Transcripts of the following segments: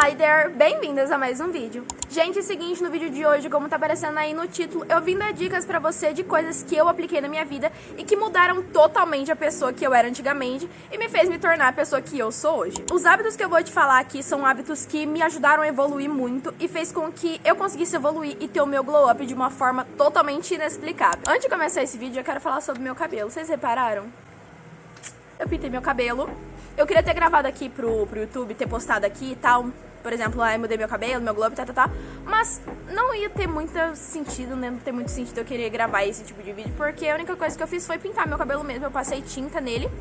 Hi there! Bem-vindas a mais um vídeo. Gente, é o seguinte, no vídeo de hoje, como tá aparecendo aí no título, eu vim dar dicas pra você de coisas que eu apliquei na minha vida e que mudaram totalmente a pessoa que eu era antigamente e me fez me tornar a pessoa que eu sou hoje. Os hábitos que eu vou te falar aqui são hábitos que me ajudaram a evoluir muito e fez com que eu conseguisse evoluir e ter o meu glow up de uma forma totalmente inexplicável. Antes de começar esse vídeo, eu quero falar sobre o meu cabelo. Vocês repararam? Eu pintei meu cabelo. Eu queria ter gravado aqui pro YouTube, ter postado aqui e tal. Por exemplo, eu mudei meu cabelo, meu glow up, tá. Mas não ia ter muito sentido, né? Não ter muito sentido eu querer gravar esse tipo de vídeo. Porque a única coisa que eu fiz foi pintar meu cabelo mesmo. Eu passei tinta nele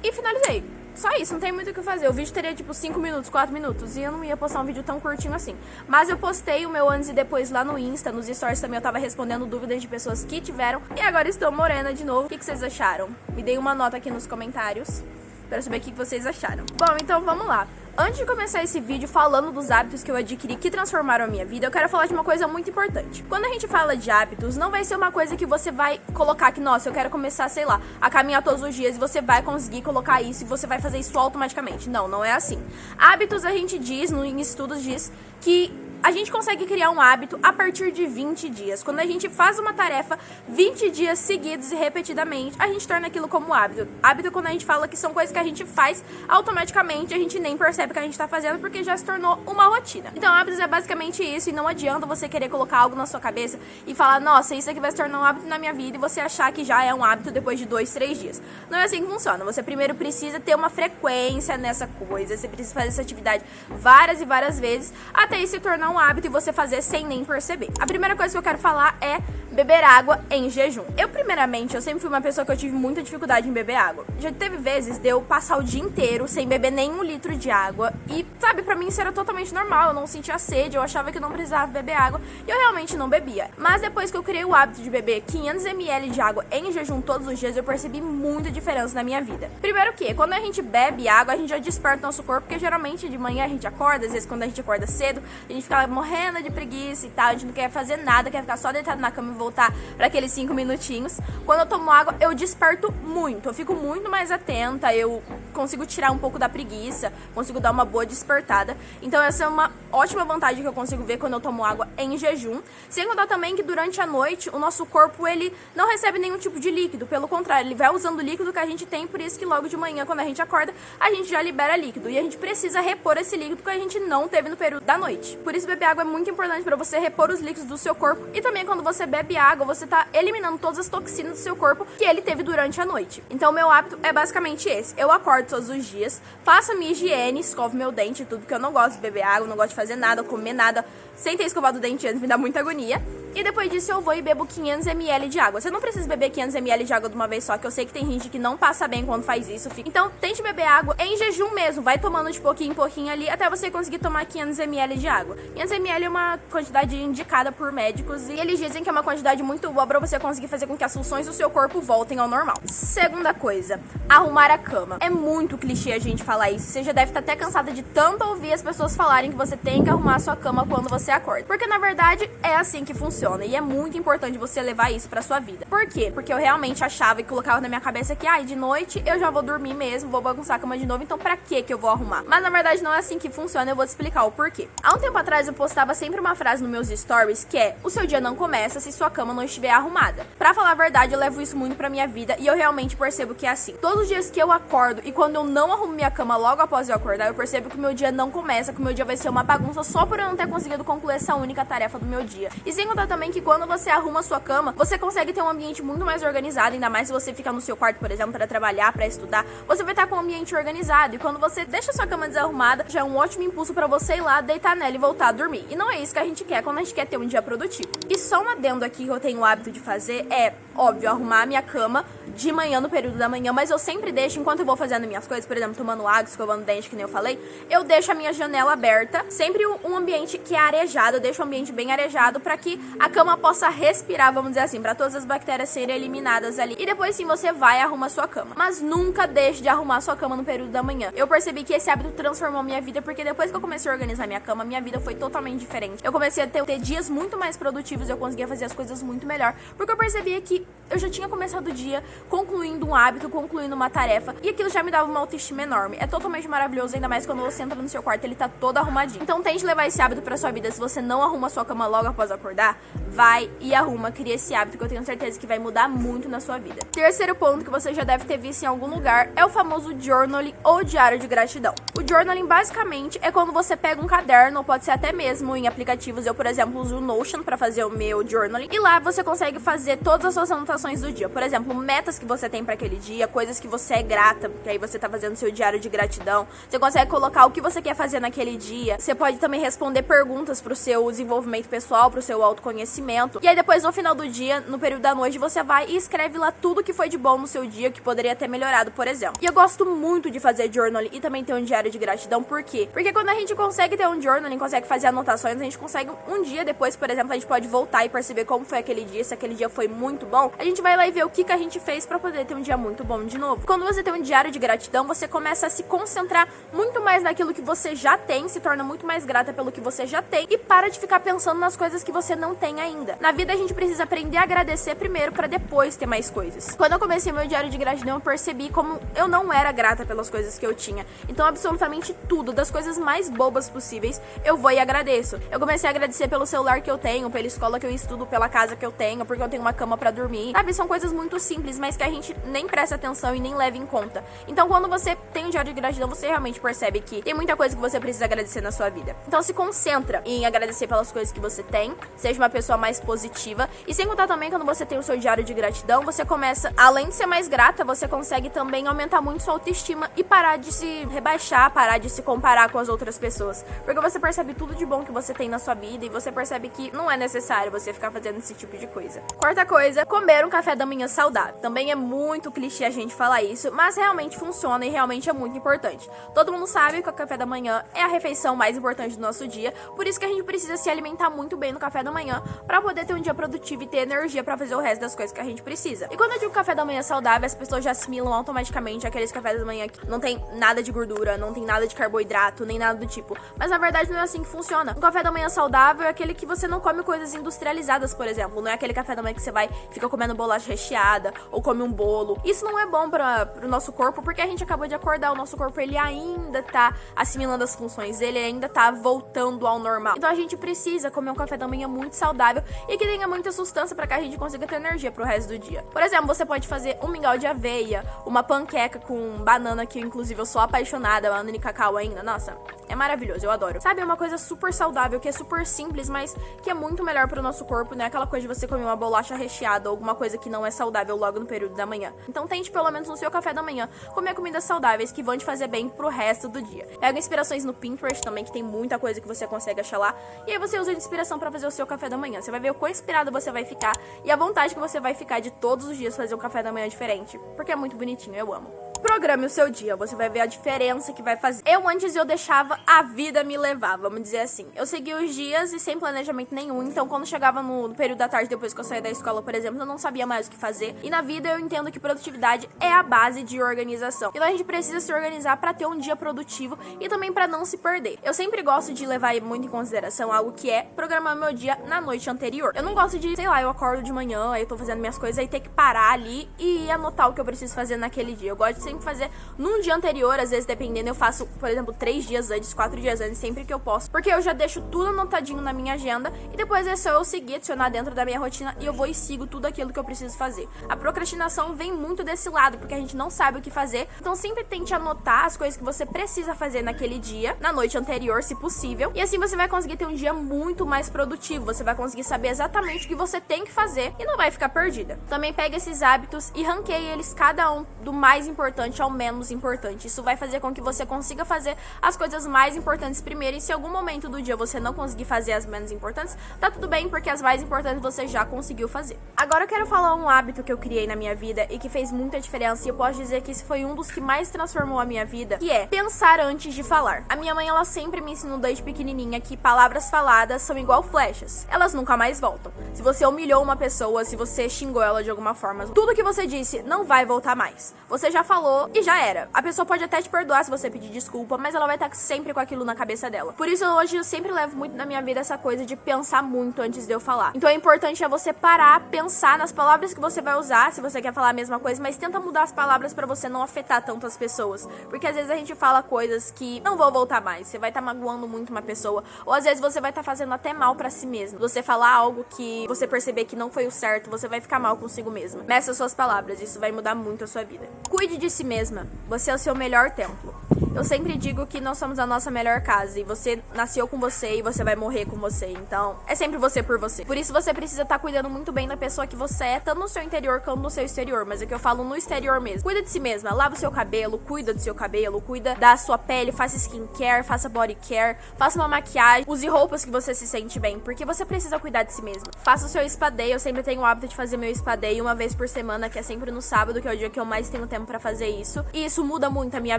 e finalizei. Só isso, não tem muito o que fazer. O vídeo teria tipo 5 minutos, 4 minutos. E eu não ia postar um vídeo tão curtinho assim. Mas eu postei o meu antes e depois lá no Insta. Nos stories também eu tava respondendo dúvidas de pessoas que tiveram. E agora estou morena de novo. O que vocês acharam? Me deem uma nota aqui nos comentários pra saber o que vocês acharam. Bom, então vamos lá. Antes de começar esse vídeo falando dos hábitos que eu adquiri que transformaram a minha vida, eu quero falar de uma coisa muito importante. Quando a gente fala de hábitos, não vai ser uma coisa que você vai colocar que, nossa, eu quero começar, sei lá, a caminhar todos os dias e você vai conseguir colocar isso e você vai fazer isso automaticamente. Não, não é assim. Hábitos, a gente diz, em estudos diz que a gente consegue criar um hábito a partir de 20 dias. Quando a gente faz uma tarefa 20 dias seguidos e repetidamente, a gente torna aquilo como hábito. Hábito é quando a gente fala que são coisas que a gente faz automaticamente, a gente nem percebe que a gente tá fazendo porque já se tornou uma rotina. Então, hábitos é basicamente isso e não adianta você querer colocar algo na sua cabeça e falar, nossa, isso aqui vai se tornar um hábito na minha vida e você achar que já é um hábito depois de 2, 3 dias. Não é assim que funciona. Você primeiro precisa ter uma frequência nessa coisa, você precisa fazer essa atividade várias e várias vezes até isso se tornar um hábito e você fazer sem nem perceber. A primeira coisa que eu quero falar é beber água em jejum. Primeiramente, eu sempre fui uma pessoa que eu tive muita dificuldade em beber água. Já teve vezes de eu passar o dia inteiro sem beber nenhum litro de água e, sabe, pra mim isso era totalmente normal, eu não sentia sede, eu achava que eu não precisava beber água e eu realmente não bebia. Mas depois que eu criei o hábito de beber 500 ml de água em jejum todos os dias, eu percebi muita diferença na minha vida. Primeiro que, quando a gente bebe água, a gente já desperta o nosso corpo, porque geralmente de manhã a gente acorda, às vezes quando a gente acorda cedo, a gente fica morrendo de preguiça e tal, a gente não quer fazer nada, quer ficar só deitado na cama e voltar para aqueles 5 minutinhos. Quando eu tomo água, eu desperto muito, eu fico muito mais atenta, eu consigo tirar um pouco da preguiça, consigo dar uma boa despertada. Então essa é uma ótima vantagem que eu consigo ver quando eu tomo água em jejum. Sem contar também que durante a noite, o nosso corpo, ele não recebe nenhum tipo de líquido, pelo contrário, ele vai usando o líquido que a gente tem, por isso que logo de manhã, quando a gente acorda, a gente já libera líquido, e a gente precisa repor esse líquido que a gente não teve no período da noite. Por isso beber água é muito importante para você repor os líquidos do seu corpo, e também quando você bebe água, você tá eliminando todas as toxinas do seu corpo que ele teve durante a noite. Então o meu hábito é basicamente esse. Eu acordo todos os dias, faço a minha higiene, escovo meu dente e tudo, porque eu não gosto de beber água, não gosto de fazer nada, comer nada sem ter escovado o dente antes, me dá muita agonia. E depois disso eu vou e bebo 500 ml de água. Você não precisa beber 500 ml de água de uma vez só, que eu sei que tem gente que não passa bem quando faz isso. Então tente beber água em jejum mesmo, vai tomando de pouquinho em pouquinho ali, até você conseguir tomar 500 ml de água. 500 ml é uma quantidade indicada por médicos e eles dizem que é uma quantidade muito boa pra você conseguir fazer com que as funções do seu corpo voltem ao normal. Segunda coisa, arrumar a cama. É muito clichê a gente falar isso, você já deve estar até cansada de tanto ouvir as pessoas falarem que você tem que arrumar a sua cama quando você acorda. Porque na verdade é assim que funciona. E é muito importante você levar isso pra sua vida. Por quê? Porque eu realmente achava e colocava na minha cabeça que, de noite eu já vou dormir mesmo, vou bagunçar a cama de novo, então pra que eu vou arrumar? Mas na verdade não é assim que funciona, eu vou te explicar o porquê. Há um tempo atrás eu postava sempre uma frase nos meus stories que é: o seu dia não começa se sua cama não estiver arrumada. Pra falar a verdade, eu levo isso muito pra minha vida e eu realmente percebo que é assim. Todos os dias que eu acordo e quando eu não arrumo minha cama logo após eu acordar, eu percebo que o meu dia não começa, que o meu dia vai ser uma bagunça só por eu não ter conseguido concluir essa única tarefa do meu dia. E sem contar também que quando você arruma a sua cama, você consegue ter um ambiente muito mais organizado, ainda mais se você ficar no seu quarto, por exemplo, para trabalhar, para estudar, você vai estar com um ambiente organizado. E quando você deixa a sua cama desarrumada, já é um ótimo impulso para você ir lá, deitar nela e voltar a dormir. E não é isso que a gente quer quando a gente quer ter um dia produtivo. E só um adendo aqui que eu tenho o hábito de fazer é, óbvio, arrumar a minha cama de manhã, no período da manhã, mas eu sempre deixo, enquanto eu vou fazendo minhas coisas, por exemplo, tomando água, escovando dente, que nem eu falei, eu deixo a minha janela aberta, sempre um ambiente que é arejado, eu deixo o ambiente bem arejado para que a cama possa respirar, vamos dizer assim, para todas as bactérias serem eliminadas ali. E depois sim você vai e arruma a sua cama. Mas nunca deixe de arrumar a sua cama no período da manhã. Eu percebi que esse hábito transformou a minha vida, porque depois que eu comecei a organizar minha cama, minha vida foi totalmente diferente. Eu comecei a ter dias muito mais produtivos, eu conseguia fazer as coisas muito melhor, porque eu percebia que eu já tinha começado o dia concluindo um hábito, concluindo uma tarefa, e aquilo já me dava uma autoestima enorme. É totalmente maravilhoso, ainda mais quando você entra no seu quarto, ele tá todo arrumadinho. Então tente levar esse hábito pra sua vida. Se você não arruma a sua cama logo após acordar, vai e arruma, cria esse hábito que eu tenho certeza que vai mudar muito na sua vida. Terceiro ponto que você já deve ter visto em algum lugar é o famoso journaling ou diário de gratidão. O journaling basicamente é quando você pega um caderno, ou pode ser até mesmo em aplicativos. Eu, por exemplo, uso o Notion pra fazer o meu journaling, e lá você consegue fazer todas as suas anotações do dia. Por exemplo, metas que você tem pra aquele dia, coisas que você é grata, porque aí você tá fazendo seu diário de gratidão. Você consegue colocar o que você quer fazer naquele dia. Você pode também responder perguntas pro seu desenvolvimento pessoal, pro seu autoconhecimento. E aí depois, no final do dia, no período da noite, você vai e escreve lá tudo que foi de bom no seu dia, que poderia ter melhorado, por exemplo. E eu gosto muito de fazer journaling e também ter um diário de gratidão. Por quê? Porque quando a gente consegue ter um journaling, consegue fazer anotações, a gente consegue um dia depois, por exemplo, a gente pode voltar e perceber como foi aquele dia. Se aquele dia foi muito bom, a gente vai lá e ver o que a gente fez pra poder ter um dia muito bom de novo. Quando você tem um diário de gratidão, você começa a se concentrar muito mais naquilo que você já tem, se torna muito mais grata pelo que você já tem e para de ficar pensando nas coisas que você não tem ainda. Na vida a gente precisa aprender a agradecer primeiro para depois ter mais coisas. Quando eu comecei meu diário de gratidão, eu percebi como eu não era grata pelas coisas que eu tinha. Então absolutamente tudo, das coisas mais bobas possíveis, eu vou e agradeço. Eu comecei a agradecer pelo celular que eu tenho, pela escola que eu estudo, pela casa que eu tenho, porque eu tenho uma cama para dormir. Sabe, são coisas muito simples, mas que a gente nem presta atenção e nem leva em conta. Então quando você tem um diário de gratidão, você realmente percebe que tem muita coisa que você precisa agradecer na sua vida. Então se concentra em agradecer pelas coisas que você tem, seja uma pessoa mais positiva. E sem contar também, quando você tem o seu diário de gratidão, você começa, além de ser mais grata, você consegue também aumentar muito sua autoestima e parar de se rebaixar, parar de se comparar com as outras pessoas. Porque você percebe tudo de bom que você tem na sua vida e você percebe que não é necessário você ficar fazendo esse tipo de coisa. Quarta coisa, comer um café da manhã saudável. Também é muito clichê a gente falar isso, mas realmente funciona e realmente é muito importante. Todo mundo sabe que o café da manhã é a refeição mais importante do nosso dia, por isso que a gente precisa se alimentar muito bem no café da manhã para poder ter um dia produtivo e ter energia para fazer o resto das coisas que a gente precisa. E quando eu digo café da manhã saudável, as pessoas já assimilam automaticamente aqueles cafés da manhã que não tem nada de gordura, não tem nada de carboidrato, nem nada do tipo. Mas na verdade não é assim que funciona. Um café da manhã saudável é aquele que você não come coisas industrializadas, por exemplo. Não é aquele café da manhã que você vai fica comendo bolacha recheada ou come um bolo. Isso não é bom pro nosso corpo, porque a gente acabou de acordar, o nosso corpo ele ainda tá assimilando as funções dele, ele ainda tá voltando ao normal. Então a gente precisa comer um café da manhã muito saudável e que tenha muita sustância para que a gente consiga ter energia pro resto do dia. Por exemplo, você pode fazer um mingau de aveia, uma panqueca com banana, que inclusive eu sou apaixonada, banana e cacau ainda. Nossa, é maravilhoso, eu adoro. Sabe, é uma coisa super saudável, que é super simples, mas que é muito melhor pro nosso corpo, não é aquela coisa de você comer uma bolacha recheada ou alguma coisa que não é saudável logo no período da manhã. Então tente pelo menos no seu café da manhã comer comidas saudáveis que vão te fazer bem pro resto do dia. Pega inspirações no Pinterest também, que tem muita coisa que você consegue achar lá, e aí você usa de inspiração pra fazer o seu café da manhã. Você vai ver o quão inspirado você vai ficar e a vontade que você vai ficar de todos os dias fazer um café da manhã diferente, porque é muito bonitinho, eu amo. Programe o seu dia, você vai ver a diferença que vai fazer. Antes eu deixava a vida me levar, vamos dizer assim. Eu seguia os dias e sem planejamento nenhum, então quando chegava no período da tarde, depois que eu saía da escola, por exemplo, eu não sabia mais o que fazer. E na vida eu entendo que produtividade é a base de organização. Então a gente precisa se organizar pra ter um dia produtivo e também pra não se perder. Eu sempre gosto de levar muito em consideração algo que é programar meu dia na noite anterior. Eu não gosto de, sei lá, eu acordo de manhã, aí eu tô fazendo minhas coisas, aí ter que parar ali e anotar o que eu preciso fazer naquele dia. Eu gosto de sempre fazer num dia anterior, às vezes dependendo, eu faço, por exemplo, 3 dias antes, 4 dias antes, sempre que eu posso, porque eu já deixo tudo anotadinho na minha agenda e depois é só eu seguir, adicionar dentro da minha rotina e eu vou e sigo tudo aquilo que eu preciso fazer. A procrastinação vem muito desse lado, porque a gente não sabe o que fazer, então sempre tente anotar as coisas que você precisa fazer naquele dia, na noite anterior, se possível, e assim você vai conseguir ter um dia muito mais produtivo, você vai conseguir saber exatamente o que você tem que fazer e não vai ficar perdida. Também pega esses hábitos e ranqueie eles, cada um do mais importante ao menos importante. Isso vai fazer com que você consiga fazer as coisas mais importantes primeiro, e se em algum momento do dia você não conseguir fazer as menos importantes, tá tudo bem, porque as mais importantes você já conseguiu fazer. Agora eu quero falar um hábito que eu criei na minha vida e que fez muita diferença, e eu posso dizer que esse foi um dos que mais transformou a minha vida, que é pensar antes de falar. A minha mãe, ela sempre me ensinou desde pequenininha que palavras faladas são igual flechas, elas nunca mais voltam. Se você humilhou uma pessoa, se você xingou ela de alguma forma, tudo que você disse não vai voltar mais. Você já falou falou e já era. A pessoa pode até te perdoar se você pedir desculpa, mas ela vai estar sempre com aquilo na cabeça dela. Por isso, hoje, eu sempre levo muito na minha vida essa coisa de pensar muito antes de eu falar. Então, é importante você parar, pensar nas palavras que você vai usar, se você quer falar a mesma coisa, mas tenta mudar as palavras pra você não afetar tanto as pessoas. Porque às vezes a gente fala coisas que não vão voltar mais. Você vai estar magoando muito uma pessoa, ou às vezes você vai estar fazendo até mal pra si mesmo. Você falar algo que você perceber que não foi o certo, você vai ficar mal consigo mesma. Meça as suas palavras, isso vai mudar muito a sua vida. Cuide de si mesma. Você é o seu melhor templo. Eu sempre digo que nós somos a nossa melhor casa e você nasceu com você e você vai morrer com você. Então, é sempre você por você. Por isso, você precisa estar cuidando muito bem da pessoa que você é, tanto no seu interior quanto no seu exterior. Mas é que eu falo no exterior mesmo. Cuida de si mesma, lava o seu cabelo, cuida do seu cabelo, cuida da sua pele, faça skincare, faça body care, faça uma maquiagem, use roupas que você se sente bem, porque você precisa cuidar de si mesma. Faça o seu spa day, eu sempre tenho o hábito de fazer meu spa day uma vez por semana, que é sempre no sábado, que é o dia que eu mais tenho tempo pra fazer isso. E isso muda muito a minha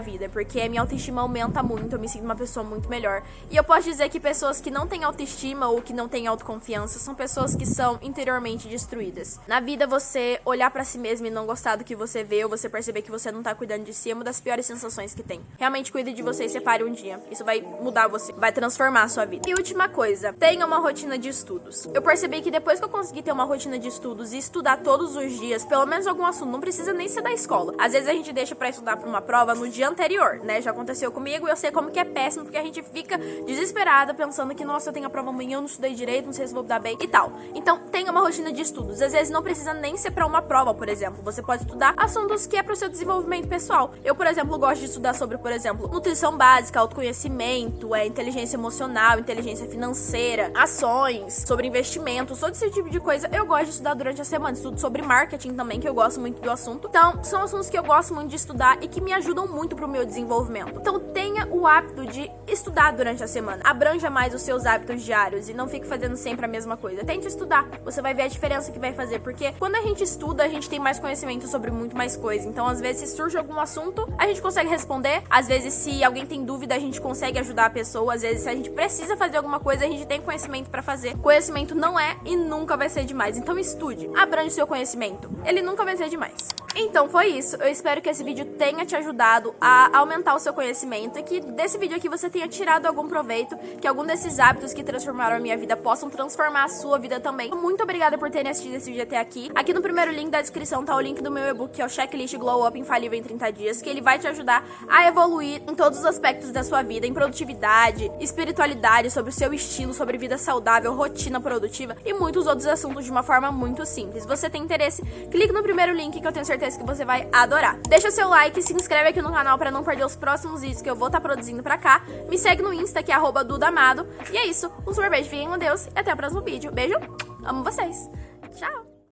vida, porque a minha autoestima aumenta muito, eu me sinto uma pessoa muito melhor. E eu posso dizer que pessoas que não têm autoestima ou que não têm autoconfiança são pessoas que são interiormente destruídas. Na vida, você olhar pra si mesmo e não gostar do que você vê, ou você perceber que você não tá cuidando de si, é uma das piores sensações que tem. Realmente cuide de você e separe um dia. Isso vai mudar você, vai transformar a sua vida. E última coisa, tenha uma rotina de estudos. Eu percebi que depois que eu consegui ter uma rotina de estudos e estudar todos os dias, pelo menos algum assunto, não precisa nem ser da escola. Às vezes a gente deixa pra estudar pra uma prova no dia anterior, né? Já aconteceu comigo e eu sei como que é péssimo, porque a gente fica desesperada pensando que, nossa, eu tenho a prova amanhã, eu não estudei direito, não sei se vou dar bem e tal. Então, tenha uma rotina de estudos. Às vezes não precisa nem ser pra uma prova, por exemplo. Você pode estudar assuntos que é pro seu desenvolvimento pessoal. Eu, por exemplo, gosto de estudar sobre, por exemplo, nutrição básica, autoconhecimento, inteligência emocional, inteligência financeira, ações, sobre investimentos, todo esse tipo de coisa. Eu gosto de estudar durante a semana. Estudo sobre marketing também, que eu gosto muito do assunto. Então, são assuntos que eu gosto muito de estudar e que me ajudam muito pro meu desenvolvimento. Então, tenha o hábito de estudar durante a semana. Abranja mais os seus hábitos diários e não fique fazendo sempre a mesma coisa. Tente estudar. Você vai ver a diferença que vai fazer, porque quando a gente estuda, a gente tem mais conhecimento sobre muito mais coisa. Então, às vezes, se surge algum assunto, a gente consegue responder. Às vezes, se alguém tem dúvida, a gente consegue ajudar a pessoa. Às vezes, se a gente precisa fazer alguma coisa, a gente tem conhecimento pra fazer. Conhecimento não é e nunca vai ser demais. Então, estude. Abranje seu conhecimento. Ele nunca vai ser demais. Então, foi isso. Eu espero que esse vídeo tenha te ajudado a aumentar o seu conhecimento e que desse vídeo aqui você tenha tirado algum proveito, que algum desses hábitos que transformaram a minha vida possam transformar a sua vida também. Muito obrigada por terem assistido esse vídeo até aqui. Aqui no primeiro link da descrição tá o link do meu e-book, que é o Checklist Glow Up Infalível em 30 Dias, que ele vai te ajudar a evoluir em todos os aspectos da sua vida, em produtividade, espiritualidade, sobre o seu estilo, sobre vida saudável, rotina produtiva e muitos outros assuntos de uma forma muito simples. Se você tem interesse, clique no primeiro link que eu tenho certeza que você vai adorar. Deixa seu like, se inscreve aqui no canal pra não perder os próximos vídeos que eu vou estar produzindo pra cá. Me segue no Insta, que é @dudamado. E é isso. Um super beijo, fiquem com Deus e até o próximo vídeo. Beijo, amo vocês. Tchau.